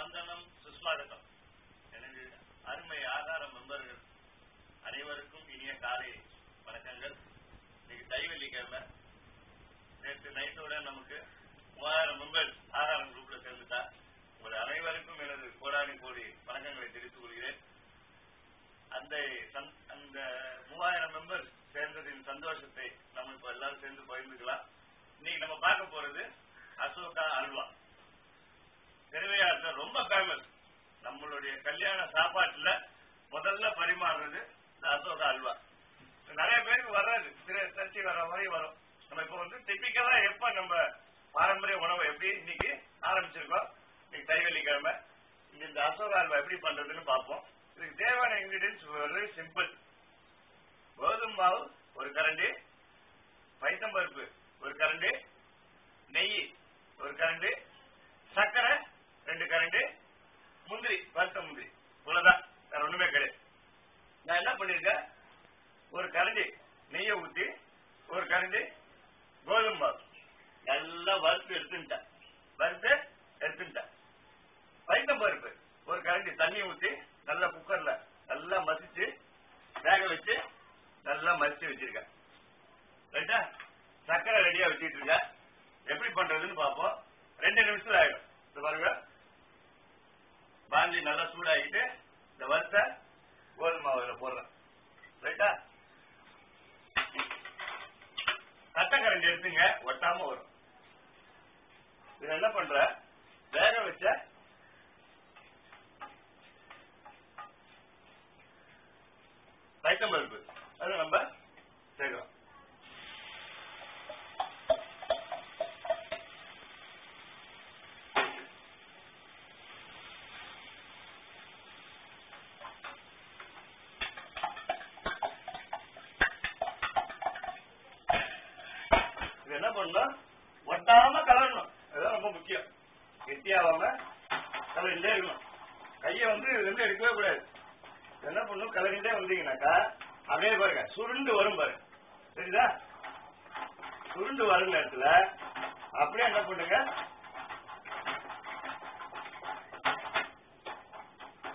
வந்தனம் சுஸ்வாகத்தம். எனது அருமை ஆதார மெம்பர்கள் அனைவருக்கும் இனிய காலை வணக்கங்கள். இன்னைக்கு தைவெள்ளிக்கிழமை. நேற்று நைட்டோட நமக்கு 3000 மெம்பர்ஸ் ஆதாரம் குரூப்ல சேர்ந்துட்டா. உங்கள் அனைவருக்கும் எனது கோடானி கோடி வணக்கங்களை தெரிவித்துக் கொள்கிறேன். அந்த 3000 மெம்பர்ஸ் சேர்ந்ததின் சந்தோஷத்தை நம்ம இப்ப எல்லாரும் சேர்ந்து பகிர்ந்துக்கலாம். இன்னைக்கு நம்ம பார்க்க போறது அசோகா அல்வா. திருவையாறுல ரொம்ப ஃபேமஸ். நம்மளுடைய கல்யாண சாப்பாட்டுல முதல்ல பரிமாறுறது இந்த அசோகா அல்வா. நிறைய பேருக்கு வராது, தச்சு வர மாதிரி வரும். நம்ம இப்ப டிபிக்கலா எப்ப நம்ம பாரம்பரிய உணவை எப்படி இன்னைக்கு ஆரம்பிச்சிருக்கோம். இன்னைக்கு தைவெள்ளிக்கிழமை. இந்த அசோகா அல்வா எப்படி பண்றதுன்னு பார்ப்போம். இதுக்கு தேவையான இன்கிரீடியன்ஸ் வெரி சிம்பிள். கோதுமை மாவு ஒரு கரண்டி, பைத்தம்பருப்பு ஒரு கரண்டி, நெய் ஒரு கரண்டி, சர்க்கரை 2 கரண்டி, முந்திரி வறுத்த முந்திரி. இவ்வளவுதான், வேற ஒண்ணுமே கிடையாது. நான் என்ன பண்ணிருக்கேன், ஒரு கரண்டி நெய்யை ஊத்தி ஒரு கரண்டி கோதுமை மாவு நல்லா வறுத்து எடுத்துட்டேன். பைத்தம்பருப்பு ஒரு கரண்டி தண்ணி ஊத்தி நல்லா குக்கர்ல நல்லா மசிச்சு வேக வச்சு நல்லா மசிச்சு வச்சிருக்கேன். ரைட்டா? சர்க்கரை ரெடியா வச்சுட்டு இருக்கேன். எப்படி பண்றதுன்னு பார்ப்போம். 2 நிமிஷத்துல ஆயிடும். இது பாருங்க, பாண்டி நல்லா சூடாகிட்டு இந்த வறுத்த கோதுமை மாவுல போடுறேன். ரைட்டா? கரண்டி எடுத்துங்க, ஒட்டாம வரும். இது என்ன பண்ற, வேக வச்ச பைத்தம்பருப்பு அது நம்ம சேர்க்கிறோம். என்ன பண்ணணும், ஒட்டாம கலரணும். அதுதான் ரொம்ப முக்கியம். கெட்டியாவாம கலரிண்டே இருக்கணும். கையை இதுல எடுக்கவே கூடாது. என்ன பண்ணும், கலரிண்டே வந்தீங்கன்னாக்கா அப்படியே பாருங்க சுருண்டு வரும் பாருங்க. சரிதா? சுருண்டு வரும் நேரத்துல அப்படியே என்ன பண்ணுங்க,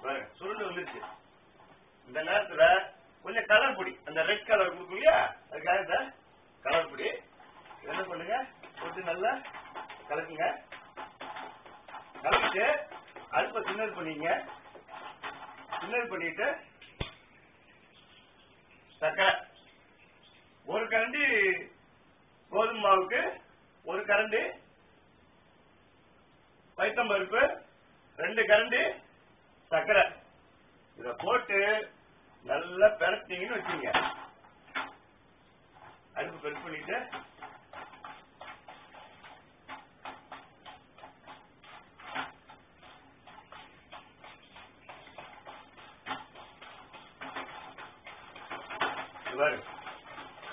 பாருங்க சுருண்டு வந்துருச்சு. இந்த நேரத்துல கொஞ்சம் கலர் பொடி, அந்த ரெட் கலர் கொடுக்கும் இல்லையா, அதுக்காக இந்த கலர் பொடி என்ன பண்ணுங்க, கொஞ்சம் நல்லா கலக்குங்க. கலக்கிட்டு அடுப்ப சின்னது பண்ணிங்க. சின்னது பண்ணிட்டு சர்க்கரை ஒரு கரண்டி கோதுமை மாவுக்கு ஒரு கரண்டி பைத்தம்பருப்பு 2 கரண்டி சர்க்கரை இத போட்டு நல்லா பெரட்டிங்கன்னு வச்சுங்க. அடுப்பு பெருசு பண்ணிட்டு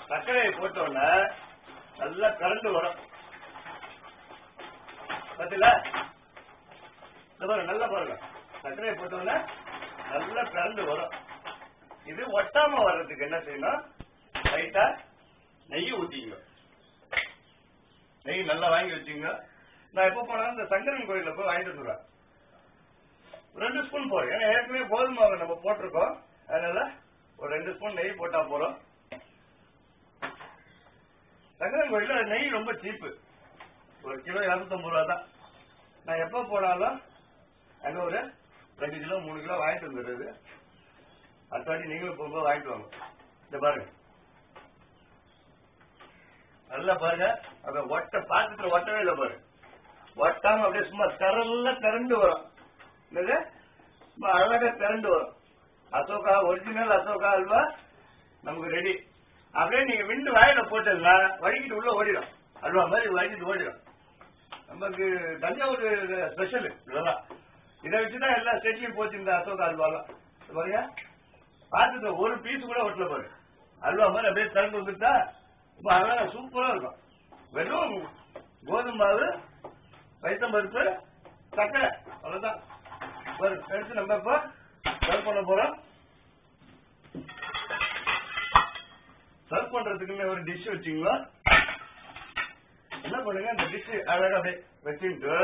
சர்க்கரையை போட்டோன்னா நல்லா கரண்டு வரும். பத்தில நல்லா பாருங்க, சர்க்கரையை போட்டோன்னா நல்லா கரண்டு வரும். இது ஒட்டாம வர்றதுக்கு என்ன செய்யணும், லைட்டா நெய் ஊத்திங்க. நெய் நல்லா வாங்கி வச்சுங்க. நான் எப்ப போனாலும் இந்த சங்கரன் கோயில போய் வாங்கிட்டு வந்துடுவேன். 2 ஸ்பூன் போறேன். ஏன்னா ஏற்கனவே கோதுமை மாவு நம்ம போட்டிருக்கோம். அதனால ஒரு 2 ஸ்பூன் நெய் போட்டா போறோம். சங்கரன் கோயில நெய் ரொம்ப சீப்பு. 1 கிலோ 250 ரூபா தான். நான் எப்ப போனாலும் அங்க ஒரு 2 கிலோ 3 கிலோ வாங்கிட்டு வந்துடுறது. அடுத்த வாட்டி நீங்களும் போகும்போது வாங்கிட்டு வாங்க. இந்த பாருங்க, நல்லா பாருங்க. அத பாத்துட்டு ஒட்டவே இல்லை பாருங்க. ஒட்டாம அப்படியே சும்மா திரண்டு வரும். சும்மா அழகா திரண்டு வரும். அசோகா ஒரிஜினல் அசோகா அல்வா நமக்கு ரெடி. அப்படியே நீங்க விண்டு வாயில போட்டதுன்னா வடிக்கிட்டு உள்ள ஓடிடும். அல்வா மாதிரி வடிக்கிட்டு ஓடிடும். நமக்கு தஞ்சாவூர் ஸ்பெஷல் இதெல்லாம். இதை வச்சுதான் எல்லா ஸ்டேட்லயும் போச்சு இந்த அசோகா அல்வாலாம். பாருங்க, பார்த்துட்டு ஒரு பீஸ் கூட ஒட்டல பாருங்க. அல்வா மாதிரி அப்படியே திறந்து வந்துட்டா ரொம்ப அழகா சூப்பரா இருக்கும். வெறும் கோதுமை மாவு, பைத்தம்பருப்பு, சர்க்கரை, அவ்வளவுதான். எடுத்து நம்ம இப்ப சர்வ் பண்ண போறோம். சர்வ் பண்றதுக்குன்னு ஒரு டிஷ் வச்சுங்களா. என்ன பண்ணுங்க, இந்த டிஷ் அழகா அப்படியே வச்சுட்டு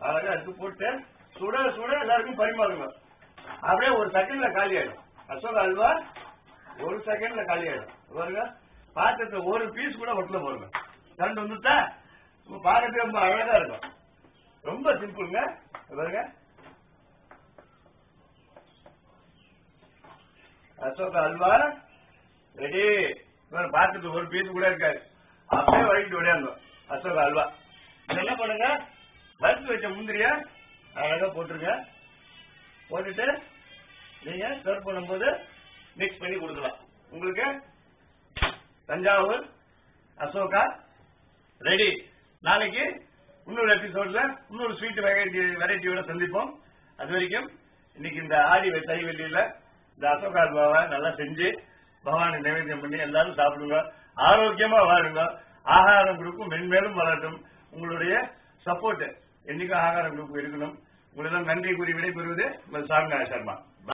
அழகா எடுத்து போட்டு சுட சுட எல்லாருக்கும் பரிமாறுங்க. அப்படியே ஒரு செகண்ட்ல காலி ஆயிடும். அசோகா அல்வா ஒரு செகண்ட்ல காலி ஆயிடும். பாருங்க, பாத்திரத்தை ஒரு பீஸ் கூட ஒட்டல போருங்க. கரண்ட் வந்துட்டா பாக்கிறதுக்கு ரொம்ப அழகா இருக்கும். ரொம்ப சிம்பிளுங்க. பாருங்க, அசோகா அல்வா ரெடி. பாத்திரத்துக்கு ஒரு பீஸ் கூட இருக்காது. அப்படியே வழிட்டு விடையாந்தோம் அசோகா அல்வா. என்ன பண்ணுங்க, வறுத்து வச்ச முந்திரிய அழகா போட்டுருங்க. போட்டுட்டு நீங்க சர்வ் பண்ணும்போது மிக்ஸ் பண்ணி கொடுக்கலாம். உங்களுக்கு தஞ்சாவூர் அசோகா ரெடி. நாளைக்கு இன்னொரு எபிசோட்ல இன்னொரு ஸ்வீட் வெரைட்டியோட சந்திப்போம். அது வரைக்கும் இன்னைக்கு இந்த ஆடி தை வெள்ளியில இந்த அசோகா அல்வாவை நல்லா செஞ்சு பகவானை நைவேத்தியம் பண்ணி எல்லாரும் சாப்பிடுங்க. ஆரோக்கியமா வாழுங்க. ஆகாரம் குரூப்பும் மென்மேலும் வளரட்டும். உங்களுடைய சப்போர்ட் என்னைக்கும் ஆகாரம் குரூப் இருக்கணும். உங்களிடம் நன்றி கூறி விடைபெறுவது உங்கள் சாமிநாத சர்மா.